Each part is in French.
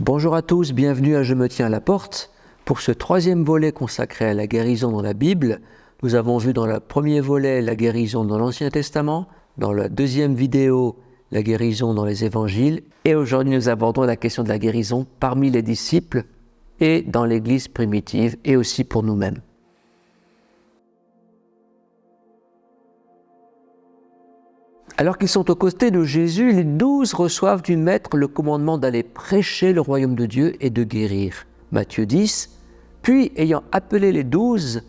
Bonjour à tous, bienvenue à Je me tiens à la porte. Pour ce troisième volet consacré à la guérison dans la Bible, nous avons vu dans le premier volet la guérison dans l'Ancien Testament, dans la deuxième vidéo la guérison dans les Évangiles, et aujourd'hui nous abordons la question de la guérison parmi les disciples et dans l'Église primitive et aussi pour nous-mêmes. Alors qu'ils sont aux côtés de Jésus, les 12 reçoivent du Maître le commandement d'aller prêcher le royaume de Dieu et de guérir. Matthieu 10, puis ayant appelé les 12,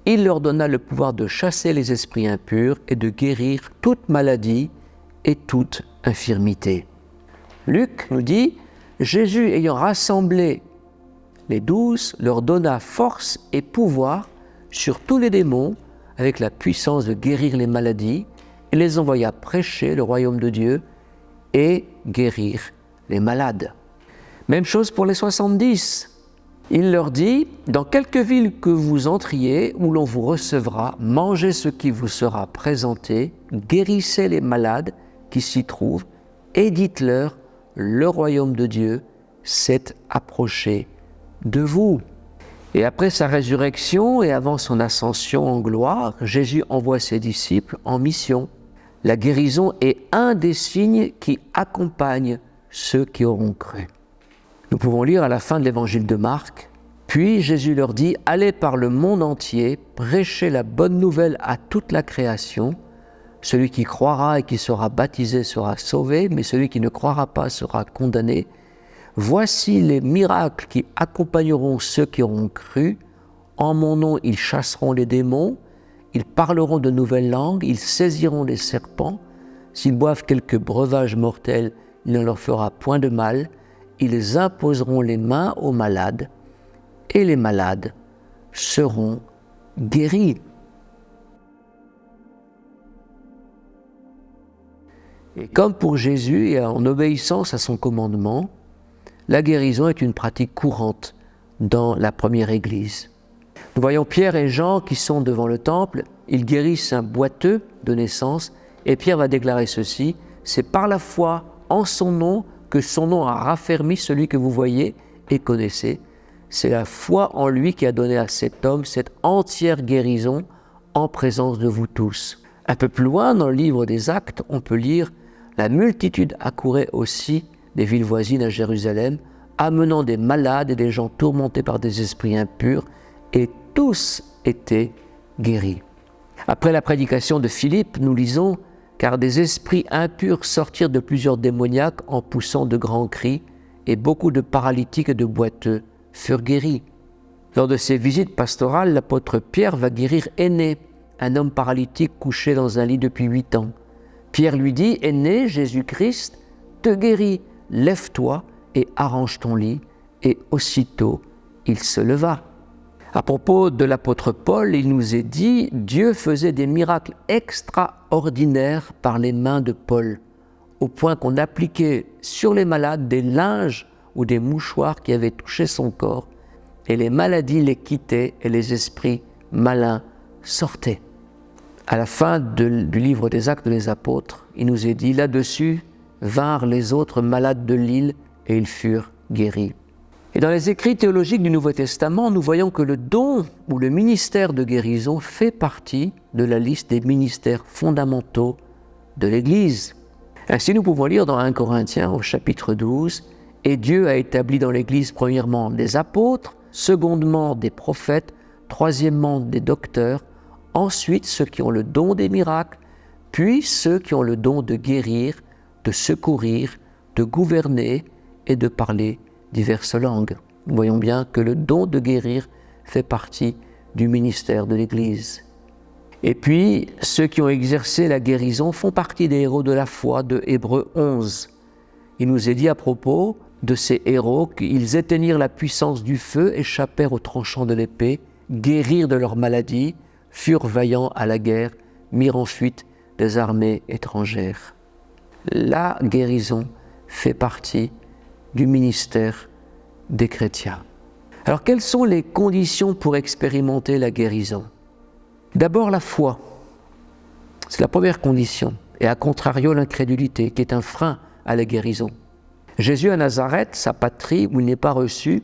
il leur donna le pouvoir de chasser les esprits impurs et de guérir toute maladie et toute infirmité. Luc nous dit, Jésus ayant rassemblé les 12, leur donna force et pouvoir sur tous les démons avec la puissance de guérir les maladies, et les envoya prêcher le royaume de Dieu et guérir les malades. Même chose pour les 70. Il leur dit, dans quelque ville que vous entriez, où l'on vous recevra, mangez ce qui vous sera présenté, guérissez les malades qui s'y trouvent, et dites-leur, le royaume de Dieu s'est approché de vous. Et après sa résurrection et avant son ascension en gloire, Jésus envoie ses disciples en mission. La guérison est un des signes qui accompagnent ceux qui auront cru. Nous pouvons lire à la fin de l'évangile de Marc, « Puis Jésus leur dit, allez par le monde entier, prêchez la bonne nouvelle à toute la création. Celui qui croira et qui sera baptisé sera sauvé, mais celui qui ne croira pas sera condamné. Voici les miracles qui accompagneront ceux qui auront cru. En mon nom, ils chasseront les démons. Ils parleront de nouvelles langues, ils saisiront les serpents. S'ils boivent quelques breuvages mortels, il ne leur fera point de mal. Ils imposeront les mains aux malades, et les malades seront guéris. » Et comme pour Jésus, et en obéissance à son commandement, la guérison est une pratique courante dans la première Église. Nous voyons Pierre et Jean qui sont devant le temple, ils guérissent un boiteux de naissance, et Pierre va déclarer ceci, « C'est par la foi en son nom que son nom a raffermi celui que vous voyez et connaissez. C'est la foi en lui qui a donné à cet homme cette entière guérison en présence de vous tous. » Un peu plus loin, dans le livre des Actes, on peut lire « La multitude accourait aussi des villes voisines à Jérusalem, amenant des malades et des gens tourmentés par des esprits impurs, et tous étaient guéris. » Après la prédication de Philippe, nous lisons « Car des esprits impurs sortirent de plusieurs démoniaques en poussant de grands cris, et beaucoup de paralytiques et de boiteux furent guéris. » Lors de ses visites pastorales, l'apôtre Pierre va guérir Énée, un homme paralytique couché dans un lit depuis 8 ans. Pierre lui dit « Énée, Jésus-Christ te guérit, lève-toi et arrange ton lit. » Et aussitôt, il se leva. À propos de l'apôtre Paul, il nous est dit « Dieu faisait des miracles extraordinaires par les mains de Paul, au point qu'on appliquait sur les malades des linges ou des mouchoirs qui avaient touché son corps, et les maladies les quittaient et les esprits malins sortaient. » À la fin du livre des Actes des Apôtres, il nous est dit « Là-dessus vinrent les autres malades de l'île et ils furent guéris. » Et dans les écrits théologiques du Nouveau Testament, nous voyons que le don ou le ministère de guérison fait partie de la liste des ministères fondamentaux de l'Église. Ainsi, nous pouvons lire dans 1 Corinthiens au chapitre 12, « Et Dieu a établi dans l'Église premièrement des apôtres, secondement des prophètes, troisièmement des docteurs, ensuite ceux qui ont le don des miracles, puis ceux qui ont le don de guérir, de secourir, de gouverner et de parler diverses langues. » Nous voyons bien que le don de guérir fait partie du ministère de l'Église. Et puis, ceux qui ont exercé la guérison font partie des héros de la foi de Hébreux 11. Il nous est dit à propos de ces héros qu'ils éteignirent la puissance du feu, échappèrent aux tranchants de l'épée, guérirent de leurs maladies, furent vaillants à la guerre, mirent en fuite des armées étrangères. La guérison fait partie du ministère des chrétiens. Alors, quelles sont les conditions pour expérimenter la guérison? D'abord, la foi. C'est la première condition. Et à contrario, l'incrédulité, qui est un frein à la guérison. Jésus à Nazareth, sa patrie, où il n'est pas reçu,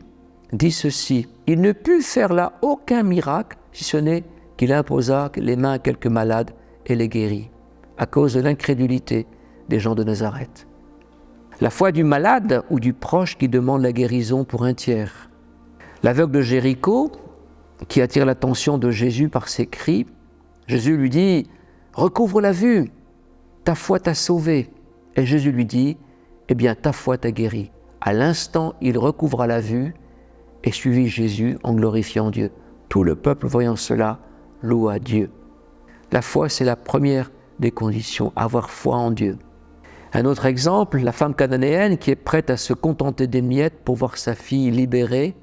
dit ceci: « Il ne put faire là aucun miracle, si ce n'est qu'il imposa les mains à quelques malades et les guérit, à cause de l'incrédulité des gens de Nazareth. » La foi du malade ou du proche qui demande la guérison pour un tiers. L'aveugle de Jéricho, qui attire l'attention de Jésus par ses cris, Jésus lui dit « Recouvre la vue, ta foi t'a sauvé. » Et Jésus lui dit « Eh bien, ta foi t'a guéri. » À l'instant, il recouvra la vue et suivit Jésus en glorifiant Dieu. Tout le peuple, voyant cela, loua Dieu. La foi, c'est la première des conditions, avoir foi en Dieu. Un autre exemple, la femme cananéenne qui est prête à se contenter des miettes pour voir sa fille libérée.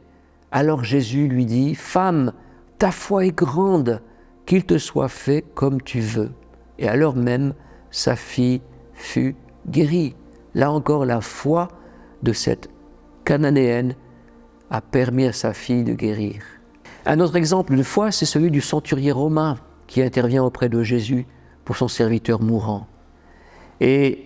Alors Jésus lui dit « Femme, ta foi est grande, qu'il te soit fait comme tu veux. » Et alors même, sa fille fut guérie. Là encore, la foi de cette cananéenne a permis à sa fille de guérir. Un autre exemple de foi, c'est celui du centurier romain qui intervient auprès de Jésus pour son serviteur mourant. Et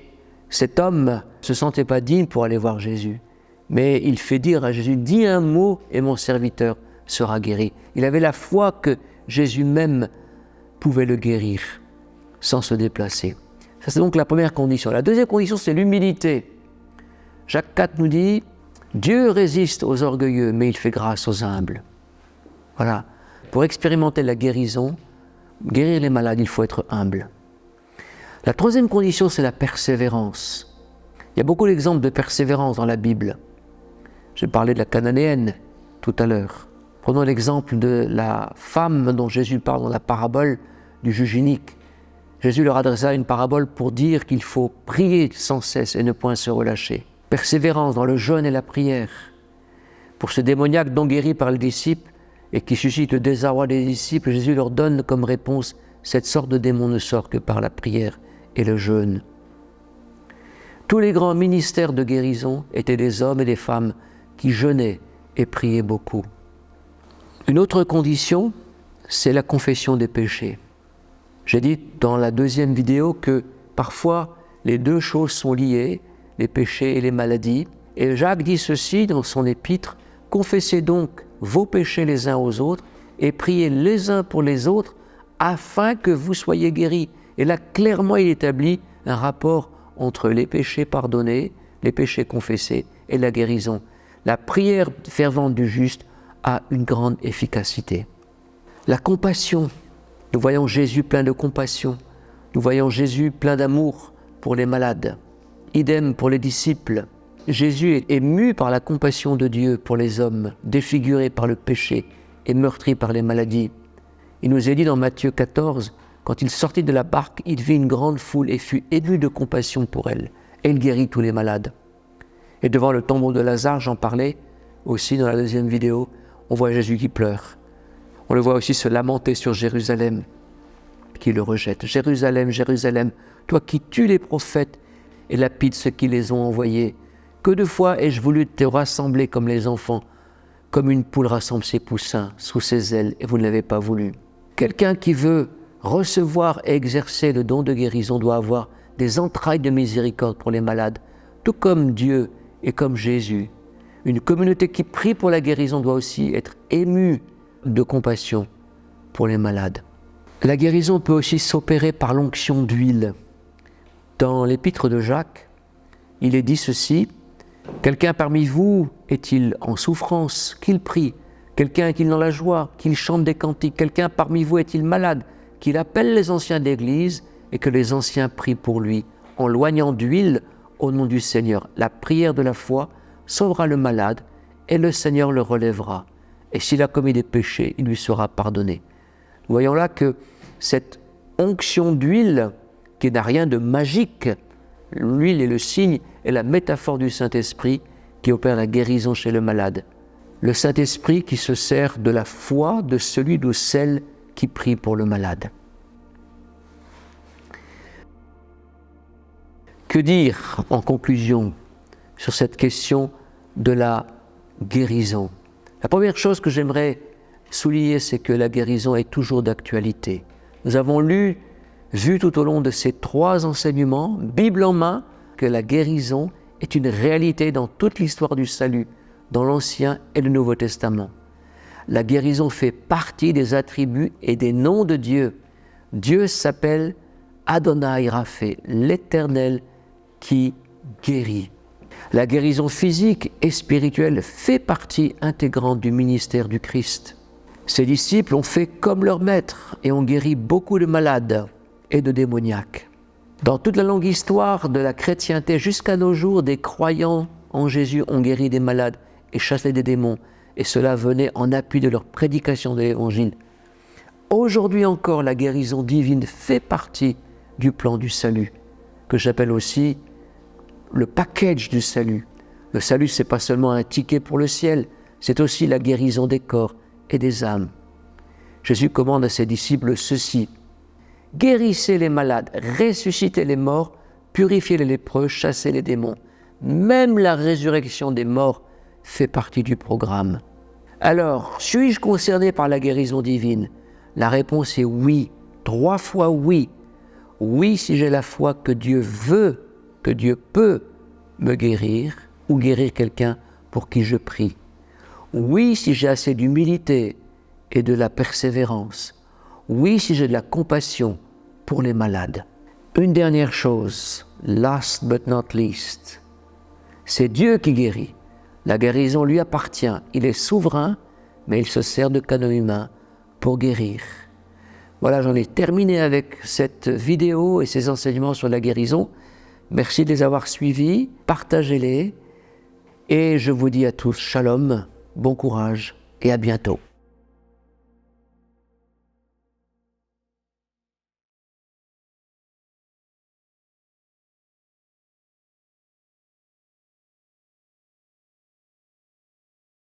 cet homme ne se sentait pas digne pour aller voir Jésus, mais il fait dire à Jésus « Dis un mot et mon serviteur sera guéri. » Il avait la foi que Jésus même pouvait le guérir sans se déplacer. Ça, c'est donc la première condition. La deuxième condition, c'est l'humilité. Jacques 4 nous dit « Dieu résiste aux orgueilleux, mais il fait grâce aux humbles. » Voilà. Pour expérimenter la guérison, guérir les malades, il faut être humble. La troisième condition, c'est la persévérance. Il y a beaucoup d'exemples de persévérance dans la Bible. J'ai parlé de la cananéenne tout à l'heure. Prenons l'exemple de la femme dont Jésus parle dans la parabole du juge inique. Jésus leur adressa une parabole pour dire qu'il faut prier sans cesse et ne point se relâcher. Persévérance dans le jeûne et la prière. Pour ce démoniaque non guéri par les disciples et qui suscite le désarroi des disciples, Jésus leur donne comme réponse « Cette sorte de démon ne sort que par la prière et le jeûne. » Tous les grands ministères de guérison étaient des hommes et des femmes qui jeûnaient et priaient beaucoup. Une autre condition, c'est la confession des péchés. J'ai dit dans la deuxième vidéo que parfois les deux choses sont liées, les péchés et les maladies. Et Jacques dit ceci dans son épître: « Confessez donc vos péchés les uns aux autres et priez les uns pour les autres afin que vous soyez guéris. » Et là, clairement, il établit un rapport entre les péchés pardonnés, les péchés confessés et la guérison. La prière fervente du juste a une grande efficacité. La compassion. Nous voyons Jésus plein de compassion. Nous voyons Jésus plein d'amour pour les malades. Idem pour les disciples. Jésus est ému par la compassion de Dieu pour les hommes, défigurés par le péché et meurtris par les maladies. Il nous est dit dans Matthieu 14, quand il sortit de la barque, il vit une grande foule et fut ému de compassion pour elle. Et il guérit tous les malades. Et devant le tombeau de Lazare, j'en parlais aussi dans la deuxième vidéo, on voit Jésus qui pleure. On le voit aussi se lamenter sur Jérusalem, qui le rejette. « Jérusalem, Jérusalem, toi qui tues les prophètes et lapides ceux qui les ont envoyés, que de fois ai-je voulu te rassembler comme les enfants, comme une poule rassemble ses poussins sous ses ailes, et vous ne l'avez pas voulu. » Quelqu'un qui veut recevoir et exercer le don de guérison doit avoir des entrailles de miséricorde pour les malades, tout comme Dieu et comme Jésus. Une communauté qui prie pour la guérison doit aussi être émue de compassion pour les malades. La guérison peut aussi s'opérer par l'onction d'huile. Dans l'épître de Jacques, il est dit ceci: « Quelqu'un parmi vous est-il en souffrance, qu'il prie. Quelqu'un est-il dans la joie, qu'il chante des cantiques. Quelqu'un parmi vous est-il malade, qu'il appelle les anciens d'église et que les anciens prient pour lui, en loignant d'huile au nom du Seigneur. La prière de la foi sauvera le malade et le Seigneur le relèvera. Et s'il a commis des péchés, il lui sera pardonné. » Nous voyons là que cette onction d'huile, qui n'a rien de magique, l'huile est le signe et la métaphore du Saint-Esprit qui opère la guérison chez le malade. Le Saint-Esprit qui se sert de la foi de celui ou celle qui prie pour le malade. Que dire en conclusion sur cette question de la guérison. La première chose que j'aimerais souligner, c'est que la guérison est toujours d'actualité. Nous avons vu tout au long de ces 3 enseignements, Bible en main, que la guérison est une réalité dans toute l'histoire du salut, dans l'Ancien et le Nouveau Testament. La guérison fait partie des attributs et des noms de Dieu. Dieu s'appelle Adonai Rapha, l'Éternel qui guérit. La guérison physique et spirituelle fait partie intégrante du ministère du Christ. Ses disciples ont fait comme leur maître et ont guéri beaucoup de malades et de démoniaques. Dans toute la longue histoire de la chrétienté jusqu'à nos jours, des croyants en Jésus ont guéri des malades et chassé des démons, et cela venait en appui de leur prédication de l'Évangile. Aujourd'hui encore, la guérison divine fait partie du plan du salut, que j'appelle aussi le package du salut. Le salut, ce n'est pas seulement un ticket pour le ciel, c'est aussi la guérison des corps et des âmes. Jésus commande à ses disciples ceci: guérissez les malades, ressuscitez les morts, purifiez les lépreux, chassez les démons. Même la résurrection des morts fait partie du programme. Alors, suis-je concerné par la guérison divine? La réponse est oui, 3 fois oui. Oui, si j'ai la foi que Dieu veut, que Dieu peut me guérir ou guérir quelqu'un pour qui je prie. Oui, si j'ai assez d'humilité et de la persévérance. Oui, si j'ai de la compassion pour les malades. Une dernière chose, last but not least, c'est Dieu qui guérit. La guérison lui appartient. Il est souverain, mais il se sert de canaux humains pour guérir. Voilà, j'en ai terminé avec cette vidéo et ces enseignements sur la guérison. Merci de les avoir suivis, partagez-les et je vous dis à tous shalom, bon courage et à bientôt.